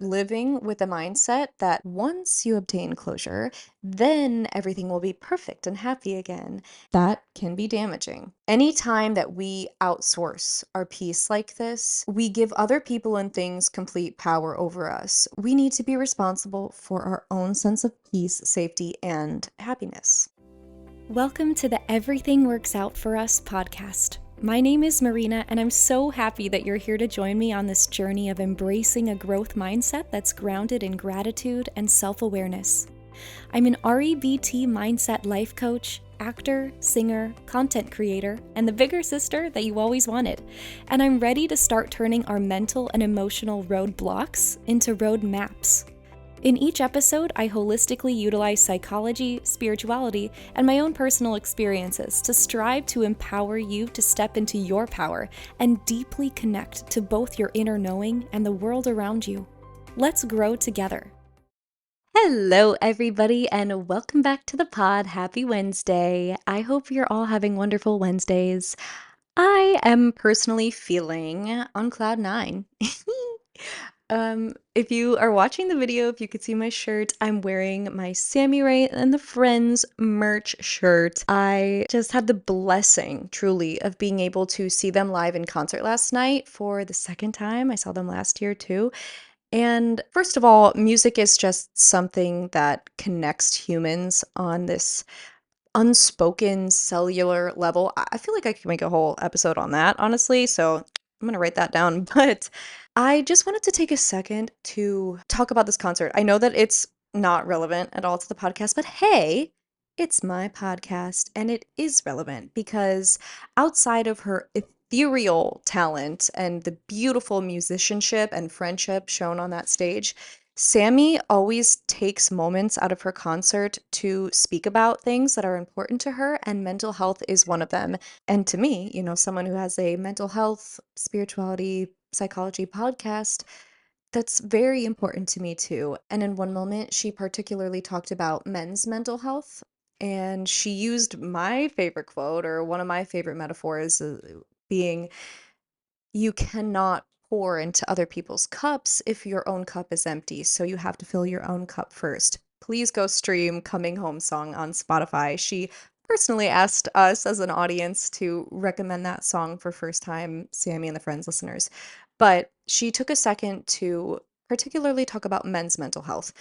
living with a mindset that once you obtain closure, then everything will be perfect and happy again. That can be damaging. Anytime that we outsource our peace like this, we give other people and things complete power over us. We need to be responsible for our own sense of peace, safety, and happiness. Welcome to the Everything Works Out for Us podcast. My name is Marina, and I'm so happy that you're here to join me on this journey of embracing a growth mindset that's grounded in gratitude and self-awareness. I'm an REBT mindset life coach, actor, singer, content creator, and the bigger sister that you always wanted. And I'm ready to start turning our mental and emotional roadblocks into road maps. In each episode, I holistically utilize psychology, spirituality, and my own personal experiences to strive to empower you to step into your power and deeply connect to both your inner knowing and the world around you. Let's grow together. Hello, everybody, and welcome back to the pod. Happy Wednesday. I hope you're all having wonderful Wednesdays. I am personally feeling on cloud nine. If you are watching the video, if you could see my shirt, I'm wearing my Sammy Ray and the Friends merch shirt. I just had the blessing, truly, of being able to see them live in concert last night for the second time. I saw them last year too. And first of all, music is just something that connects humans on this unspoken cellular level. I feel like I could make a whole episode on that, honestly. So I'm going to write that down. But I just wanted to take a second to talk about this concert. I know that it's not relevant at all to the podcast, but hey, it's my podcast and it is relevant because outside of her ethereal talent and the beautiful musicianship and friendship shown on that stage, Sammy always takes moments out of her concert to speak about things that are important to her, and mental health is one of them. And to me, someone who has a mental health, spirituality, psychology podcast, that's very important to me too. And in one moment, she particularly talked about men's mental health. And she used my favorite quote, or one of my favorite metaphors, being, you cannot pour into other people's cups if your own cup is empty. So you have to fill your own cup first. Please go stream Coming Home Song on Spotify. She personally asked us as an audience to recommend that song for first time Sammy and the Friends listeners. But she took a second to particularly talk about men's mental health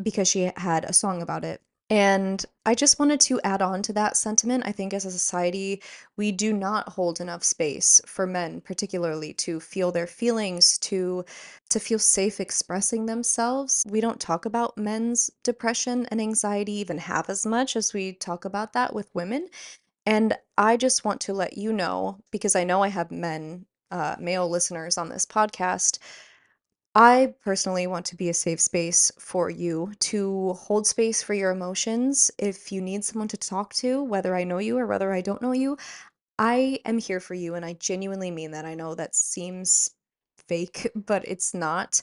because she had a song about it. And I just wanted to add on to that sentiment. I think as a society, we do not hold enough space for men, particularly to feel their feelings, to feel safe expressing themselves. We don't talk about men's depression and anxiety even half as much as we talk about that with women. And I just want to let you know, because I know I have male listeners on this podcast, I personally want to be a safe space for you to hold space for your emotions. If you need someone to talk to, whether I know you or whether I don't know you, I am here for you. And I genuinely mean that. I know that seems fake, but it's not.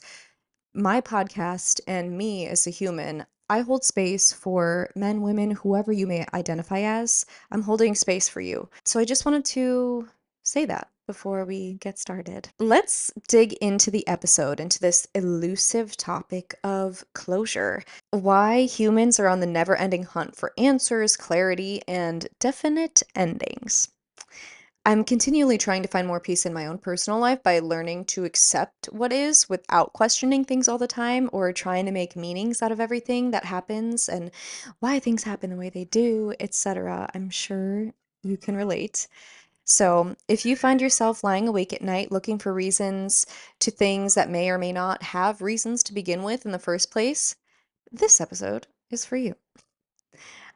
My podcast and me as a human, I hold space for men, women, whoever you may identify as. I'm holding space for you. So I just wanted to say that before we get started. Let's dig into the episode, into this elusive topic of closure. Why humans are on the never ending hunt for answers, clarity, and definite endings. I'm continually trying to find more peace in my own personal life by learning to accept what is without questioning things all the time or trying to make meanings out of everything that happens and why things happen the way they do, etc. I'm sure you can relate. So, if you find yourself lying awake at night looking for reasons to things that may or may not have reasons to begin with in the first place, this episode is for you.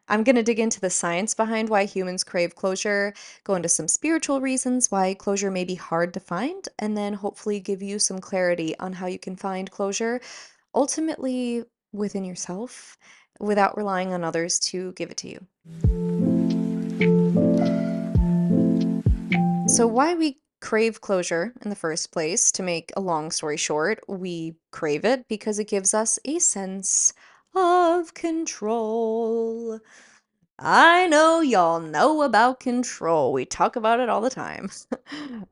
I'm going to dig into the science behind why humans crave closure, go into some spiritual reasons why closure may be hard to find, and then hopefully give you some clarity on how you can find closure ultimately within yourself without relying on others to give it to you. So, why we crave closure in the first place, to make a long story short, we crave it because it gives us a sense of control. I know y'all know about control. We talk about it all the time.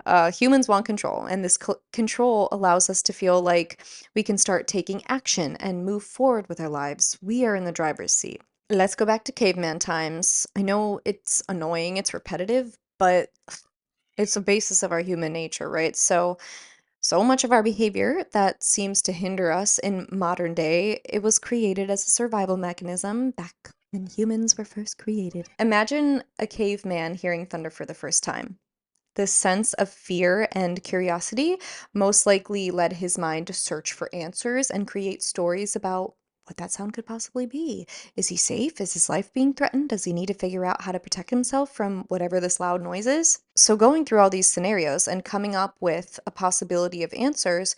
Humans want control, and this control allows us to feel like we can start taking action and move forward with our lives. We are in the driver's seat. Let's go back to caveman times. I know it's annoying, it's repetitive, but it's the basis of our human nature, right? So much of our behavior that seems to hinder us in modern day, it was created as a survival mechanism back when humans were first created. Imagine a caveman hearing thunder for the first time. This sense of fear and curiosity most likely led his mind to search for answers and create stories about what that sound could possibly be. Is he safe? Is his life being threatened? Does he need to figure out how to protect himself from whatever this loud noise is? So, going through all these scenarios and coming up with a possibility of answers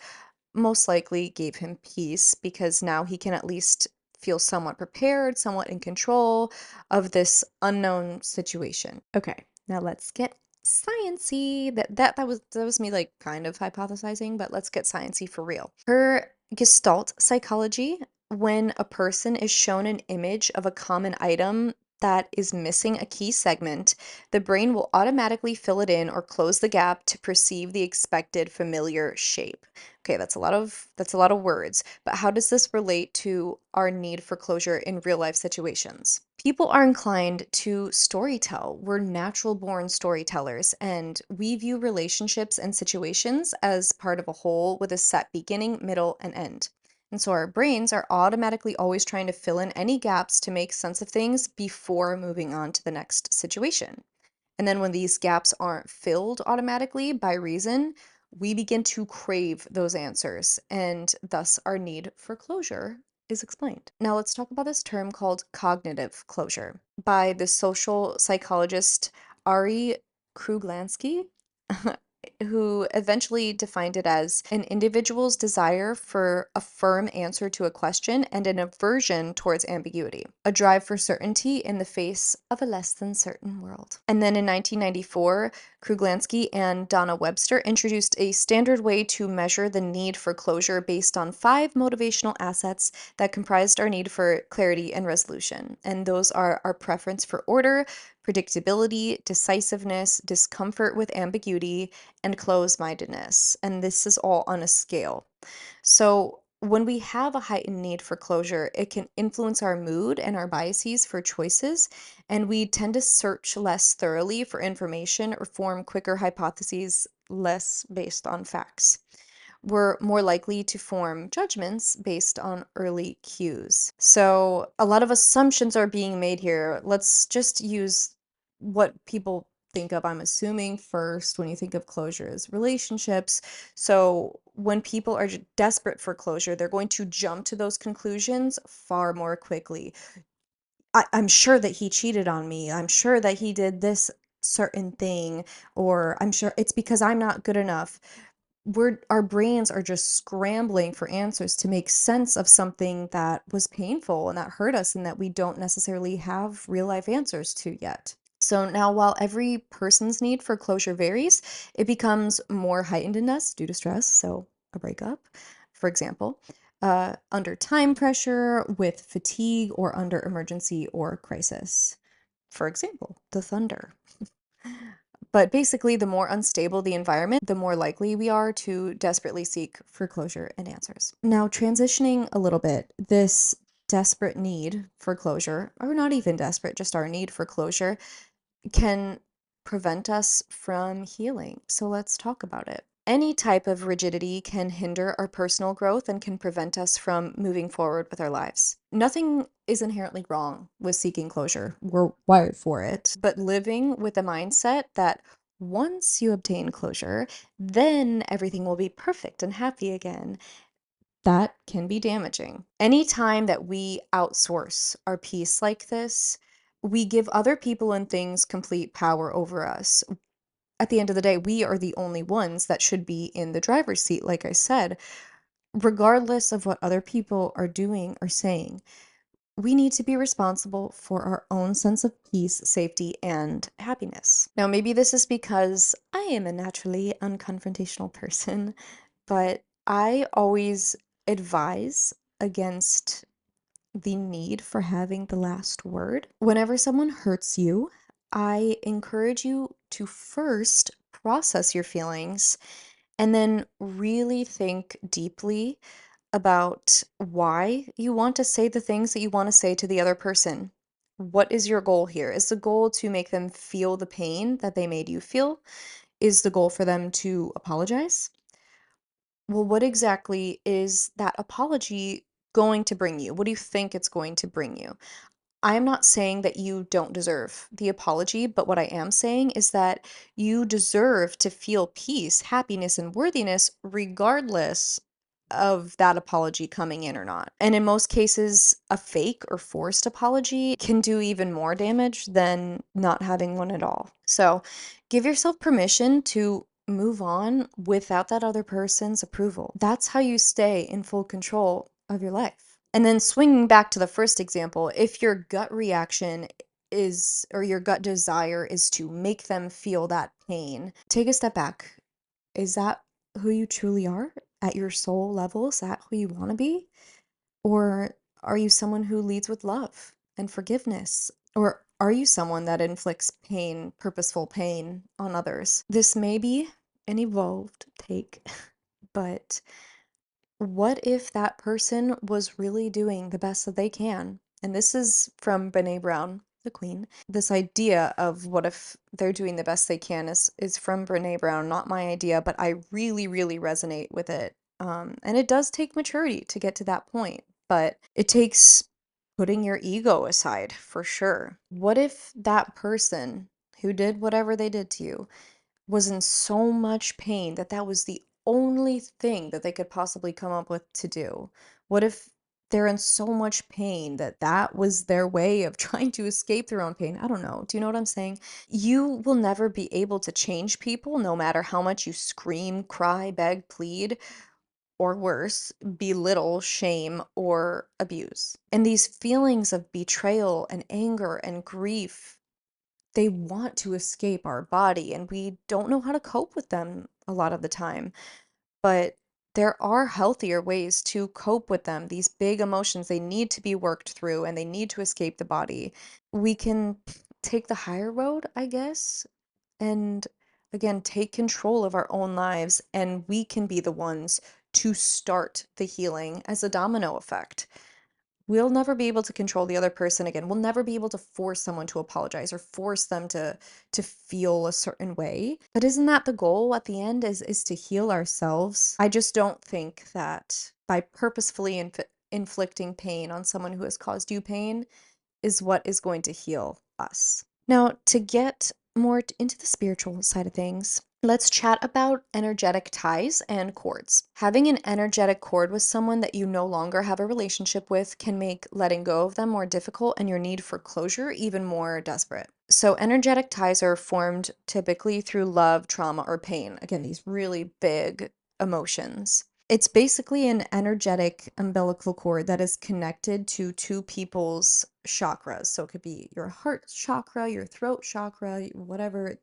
most likely gave him peace because now he can at least feel somewhat prepared, somewhat in control of this unknown situation. Okay, now let's get sciency. That was me like kind of hypothesizing, but let's get sciency for real. Per Gestalt psychology, when a person is shown an image of a common item that is missing a key segment, the brain will automatically fill it in or close the gap to perceive the expected familiar shape. Okay, that's a lot of words, but how does this relate to our need for closure in real life situations? People are inclined to storytell. We're natural born storytellers, and we view relationships and situations as part of a whole with a set beginning, middle, and end. And so our brains are automatically always trying to fill in any gaps to make sense of things before moving on to the next situation. And then when these gaps aren't filled automatically by reason, we begin to crave those answers, and thus our need for closure is explained. Now, let's talk about this term called cognitive closure by the social psychologist Ari Kruglansky, who eventually defined it as an individual's desire for a firm answer to a question and an aversion towards ambiguity, a drive for certainty in the face of a less than certain world. And then in 1994, Kruglansky and Donna Webster introduced a standard way to measure the need for closure based on 5 motivational assets that comprised our need for clarity and resolution. And those are our preference for order, predictability, decisiveness, discomfort with ambiguity, and closed mindedness. And this is all on a scale. So, when we have a heightened need for closure, it can influence our mood and our biases for choices, and we tend to search less thoroughly for information or form quicker hypotheses less based on facts. We're more likely to form judgments based on early cues. So, a lot of assumptions are being made here. Let's just use what people think of, I'm assuming, first when you think of closure is relationships. So, when people are desperate for closure, they're going to jump to those conclusions far more quickly. I'm sure that he cheated on me. I'm sure that he did this certain thing, or I'm sure it's because I'm not good enough. Our brains are just scrambling for answers to make sense of something that was painful and that hurt us and that we don't necessarily have real life answers to yet. So now, while every person's need for closure varies, it becomes more heightened in us due to stress. So, a breakup, for example, under time pressure, with fatigue, or under emergency or crisis. For example, the thunder. But basically, the more unstable the environment, the more likely we are to desperately seek for closure and answers. Now, transitioning a little bit, this desperate need for closure, or not even desperate, just our need for closure, can prevent us from healing. So let's talk about it. Any type of rigidity can hinder our personal growth and can prevent us from moving forward with our lives. Nothing is inherently wrong with seeking closure. We're wired for it. But living with a mindset that once you obtain closure, then everything will be perfect and happy again, that can be damaging. Anytime that we outsource our peace like this, we give other people and things complete power over us. At the end of the day, we are the only ones that should be in the driver's seat, like I said, regardless of what other people are doing or saying. We need to be responsible for our own sense of peace, safety, and happiness. Now, maybe this is because I am a naturally unconfrontational person, but I always advise against the need for having the last word. Whenever someone hurts you, I encourage you to first process your feelings and then really think deeply about why you want to say the things that you want to say to the other person. What is your goal here? Is the goal to make them feel the pain that they made you feel? Is the goal for them to apologize? Well, what exactly is that apology going to bring you? What do you think it's going to bring you? I'm not saying that you don't deserve the apology, but what I am saying is that you deserve to feel peace, happiness, and worthiness regardless of that apology coming in or not. And in most cases, a fake or forced apology can do even more damage than not having one at all. So give yourself permission to move on without that other person's approval. That's how you stay in full control of your life. And then swinging back to the first example, if your gut reaction is, or your gut desire is to make them feel that pain, take a step back. Is that who you truly are at your soul level? Is that who you want to be? Or are you someone who leads with love and forgiveness? Or are you someone that inflicts pain, purposeful pain on others? This may be an evolved take, but what if that person was really doing the best that they can? And this is from Brene Brown, the queen. This idea of what if they're doing the best they can is from Brene Brown, not my idea, but I really, really resonate with it. And it does take maturity to get to that point, but it takes putting your ego aside for sure. What if that person who did whatever they did to you was in so much pain that that was the only thing that they could possibly come up with to do? What if they're in so much pain that that was their way of trying to escape their own pain? I don't know. Do you know what I'm saying? You will never be able to change people no matter how much you scream, cry, beg, plead, or worse, belittle, shame, or abuse. And these feelings of betrayal and anger and grief, they want to escape our body and we don't know how to cope with them a lot of the time. But there are healthier ways to cope with them. These big emotions, they need to be worked through and they need to escape the body. We can take the higher road, I guess, and again, take control of our own lives, and we can be the ones to start the healing as a domino effect. We'll never be able to control the other person again. We'll never be able to force someone to apologize or force them to feel a certain way. But isn't that the goal at the end is to heal ourselves? I just don't think that by purposefully inflicting pain on someone who has caused you pain is what is going to heal us. Now, to get more into the spiritual side of things, let's chat about energetic ties and cords. Having an energetic cord with someone that you no longer have a relationship with can make letting go of them more difficult and your need for closure even more desperate. So, energetic ties are formed typically through love, trauma, or pain. Again, these really big emotions. It's basically an energetic umbilical cord that is connected to two people's chakras. So it could be your heart chakra, your throat chakra, whatever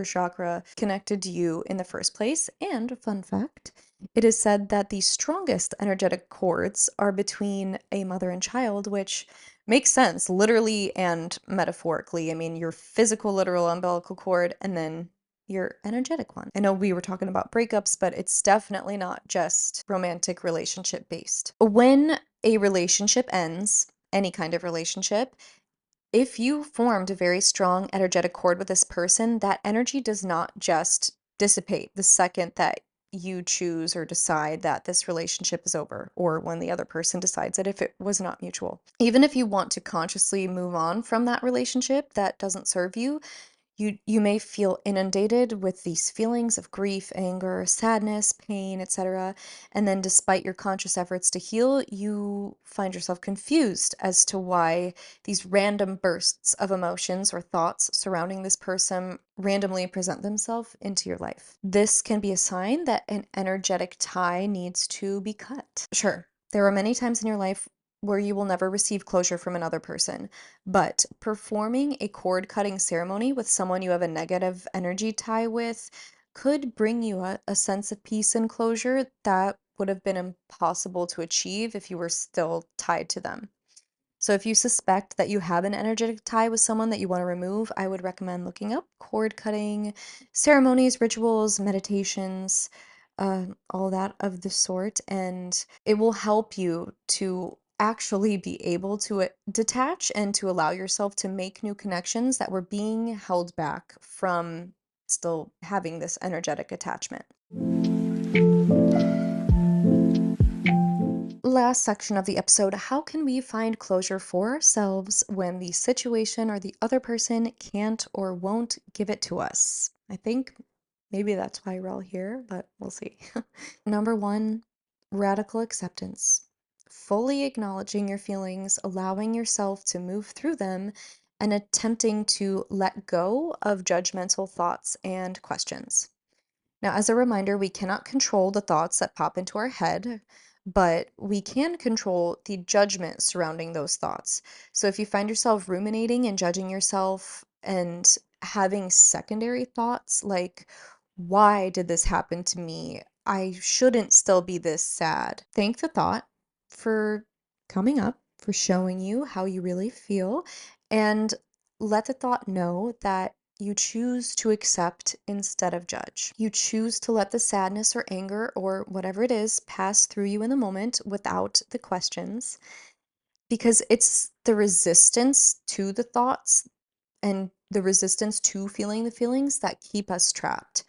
chakra connected to you in the first place. And a fun fact, it is said that the strongest energetic cords are between a mother and child, which makes sense literally and metaphorically. I mean, your physical, literal umbilical cord, and then your energetic one. I know we were talking about breakups, but it's definitely not just romantic relationship based. When a relationship ends, any kind of relationship, if you formed a very strong energetic cord with this person, that energy does not just dissipate the second that you choose or decide that this relationship is over, or when the other person decides it if it was not mutual. Even if you want to consciously move on from that relationship that doesn't serve you, you may feel inundated with these feelings of grief, anger, sadness, pain, etc. And then despite your conscious efforts to heal, you find yourself confused as to why these random bursts of emotions or thoughts surrounding this person randomly present themselves into your life. This can be a sign that an energetic tie needs to be cut. Sure, there are many times in your life where you will never receive closure from another person. But performing a cord cutting ceremony with someone you have a negative energy tie with could bring you a sense of peace and closure that would have been impossible to achieve if you were still tied to them. So if you suspect that you have an energetic tie with someone that you want to remove, I would recommend looking up cord cutting, ceremonies, rituals, meditations, all that of the sort, and it will help you to actually be able to detach and to allow yourself to make new connections that were being held back from still having this energetic attachment. Last section of the episode, how can we find closure for ourselves when the situation or the other person can't or won't give it to us? I think maybe that's why we're all here, but we'll see. Number one, radical acceptance. Fully acknowledging your feelings, allowing yourself to move through them, and attempting to let go of judgmental thoughts and questions. Now, as a reminder, we cannot control the thoughts that pop into our head, but we can control the judgment surrounding those thoughts. So if you find yourself ruminating and judging yourself and having secondary thoughts like, why did this happen to me? I shouldn't still be this sad. Thank the thought for coming up, for showing you how you really feel, and let the thought know that you choose to accept instead of judge. You choose to let the sadness or anger or whatever it is pass through you in the moment without the questions, because it's the resistance to the thoughts and the resistance to feeling the feelings that keep us trapped.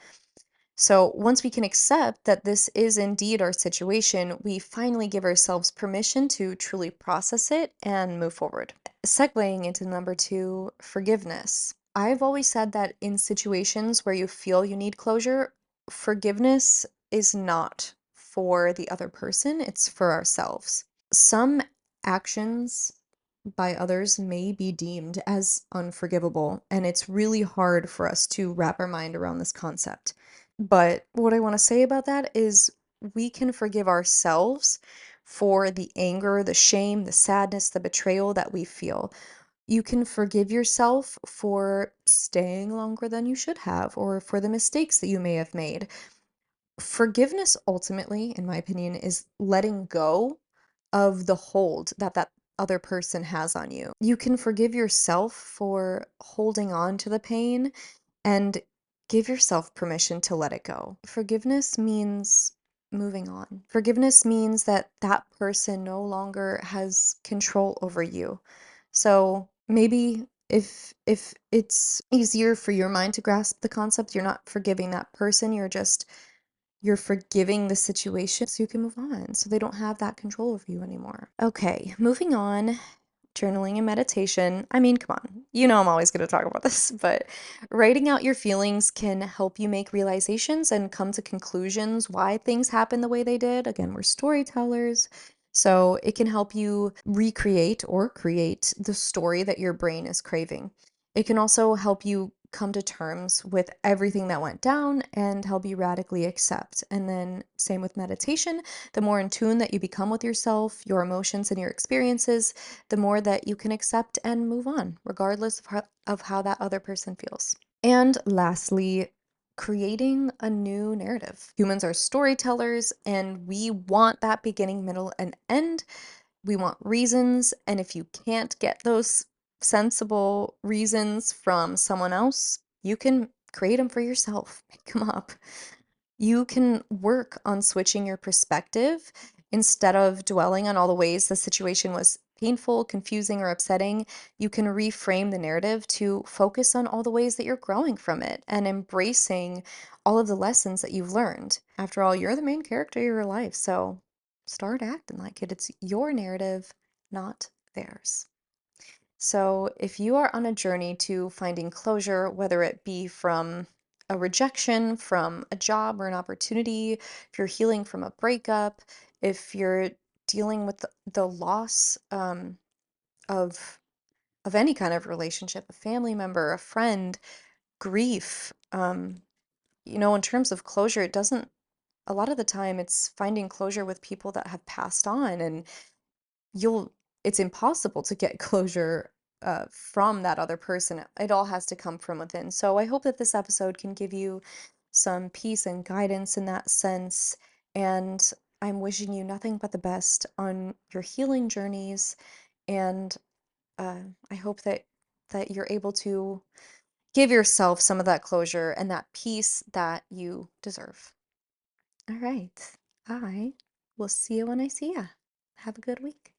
So once we can accept that this is indeed our situation, we finally give ourselves permission to truly process it and move forward. Segueing into number two, forgiveness. I've always said that in situations where you feel you need closure, forgiveness is not for the other person, it's for ourselves. Some actions by others may be deemed as unforgivable, and it's really hard for us to wrap our mind around this concept. But what I want to say about that is we can forgive ourselves for the anger, the shame, the sadness, the betrayal that we feel. You can forgive yourself for staying longer than you should have or for the mistakes that you may have made. Forgiveness ultimately, in my opinion, is letting go of the hold that that other person has on you. You can forgive yourself for holding on to the pain and give yourself permission to let it go. Forgiveness means moving on. Forgiveness means that that person no longer has control over you. So maybe if it's easier for your mind to grasp the concept, you're not forgiving that person, you're forgiving the situation so you can move on, so they don't have that control over you anymore. Okay, moving on, journaling and meditation. I mean, come on, you know I'm always going to talk about this, but writing out your feelings can help you make realizations and come to conclusions why things happen the way they did. Again, we're storytellers. So it can help you recreate or create the story that your brain is craving. It can also help you come to terms with everything that went down and help you radically accept. And then, same with meditation, the more in tune that you become with yourself, your emotions, and your experiences, the more that you can accept and move on, regardless of how that other person feels. And lastly, creating a new narrative. Humans are storytellers, and we want that beginning, middle, and end. We want reasons, and if you can't get those sensible reasons from someone else, you can create them for yourself. Make them up. You can work on switching your perspective instead of dwelling on all the ways the situation was painful, confusing, or upsetting. You can reframe the narrative to focus on all the ways that you're growing from it and embracing all of the lessons that you've learned. After all, you're the main character of your life, so start acting like it. It's your narrative, not theirs. So, if you are on a journey to finding closure, whether it be from a rejection, from a job or an opportunity, if you're healing from a breakup, if you're dealing with the loss of any kind of relationship, a family member, a friend, grief, in terms of closure, it doesn't. A lot of the time, it's finding closure with people that have passed on, and you'll it's impossible to get closure from that other person. It all has to come from within. So I hope that this episode can give you some peace and guidance in that sense. And I'm wishing you nothing but the best on your healing journeys. And I hope that you're able to give yourself some of that closure and that peace that you deserve. All right. I will see you when I see ya. Have a good week.